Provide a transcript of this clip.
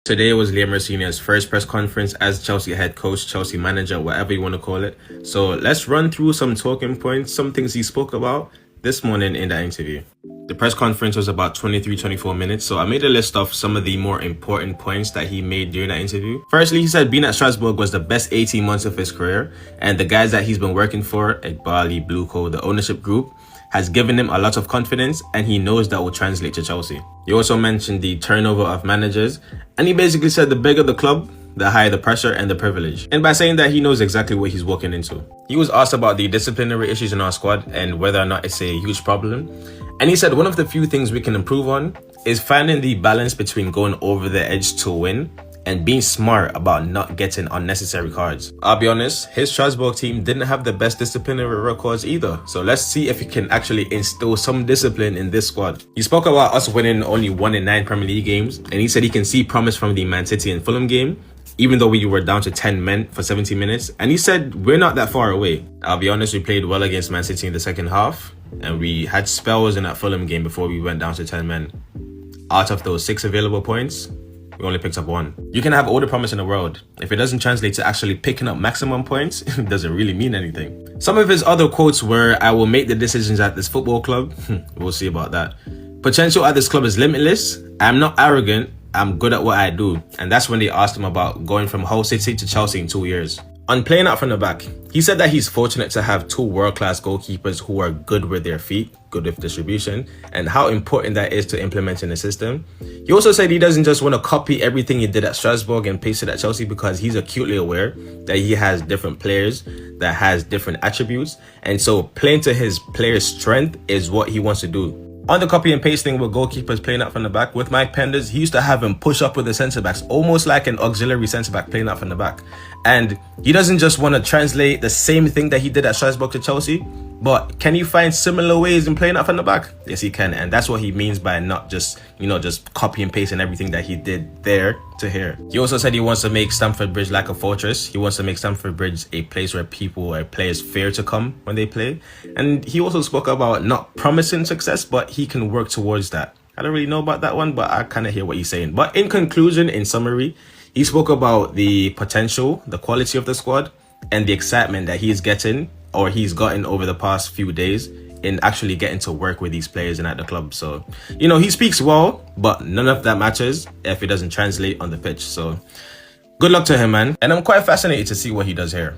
Today was Liam Rosenior's first press conference as Chelsea head coach, Chelsea manager, whatever you want to call it. So let's run through some talking points, some things he spoke about this morning in that interview. The press conference was about 24 minutes, so I made a list of some of the more important points that he made during that interview. Firstly, he said being at Strasbourg was the best 18 months of his career, and the guys that he's been working for, Bali, Blueco, the ownership group, has given him a lot of confidence, and he knows that will translate to Chelsea. He also mentioned the turnover of managers, and he basically said the bigger the club, the higher the pressure and the privilege. And by saying that, he knows exactly what he's walking into. He was asked about the disciplinary issues in our squad and whether or not it's a huge problem. And he said one of the few things we can improve on is finding the balance between going over the edge to win and being smart about not getting unnecessary cards. I'll be honest, his Strasbourg team didn't have the best disciplinary records either. So let's see if he can actually instill some discipline in this squad. He spoke about us winning only 1 in 9 Premier League games, and he said he can see promise from the Man City and Fulham game, even though we were down to 10 men for 70 minutes. And he said we're not that far away. I'll be honest, we played well against Man City in the second half, and we had spells in that Fulham game before we went down to 10 men. Out of those 6 available points, we only picked up 1. You can have all the promise in the world. If it doesn't translate to actually picking up maximum points, it doesn't really mean anything. Some of his other quotes were, I will make the decisions at this football club. We'll see about that. Potential at this club is limitless. I'm not arrogant. I'm good at what I do. And that's when they asked him about going from Hull City to Chelsea in 2 years. On playing out from the back, he said that he's fortunate to have 2 world-class goalkeepers who are good with their feet, good with distribution, and how important that is to implementing the system. He also said he doesn't just want to copy everything he did at Strasbourg and paste it at Chelsea because he's acutely aware that he has different players that has different attributes, and so playing to his players' strength is what he wants to do. On the copy and pasting with goalkeepers playing out from the back, with Mike Penders, he used to have him push up with the centre-backs, almost like an auxiliary centre-back playing out from the back. And he doesn't just want to translate the same thing that he did at Strasbourg to Chelsea, but can you find similar ways in playing out from the back? Yes, he can. And that's what he means by not just, just copy and pasting everything that he did there to here. He also said he wants to make Stamford Bridge like a fortress. He wants to make Stamford Bridge a place where people or players fear to come when they play. And he also spoke about not promising success, but he can work towards that. I don't really know about that one, but I kind of hear what he's saying. But in conclusion, in summary, he spoke about the potential, the quality of the squad, and the excitement that he's getting or he's gotten over the past few days in actually getting to work with these players and at the club. So, he speaks well, but none of that matters if it doesn't translate on the pitch. So good luck to him, man. And I'm quite fascinated to see what he does here.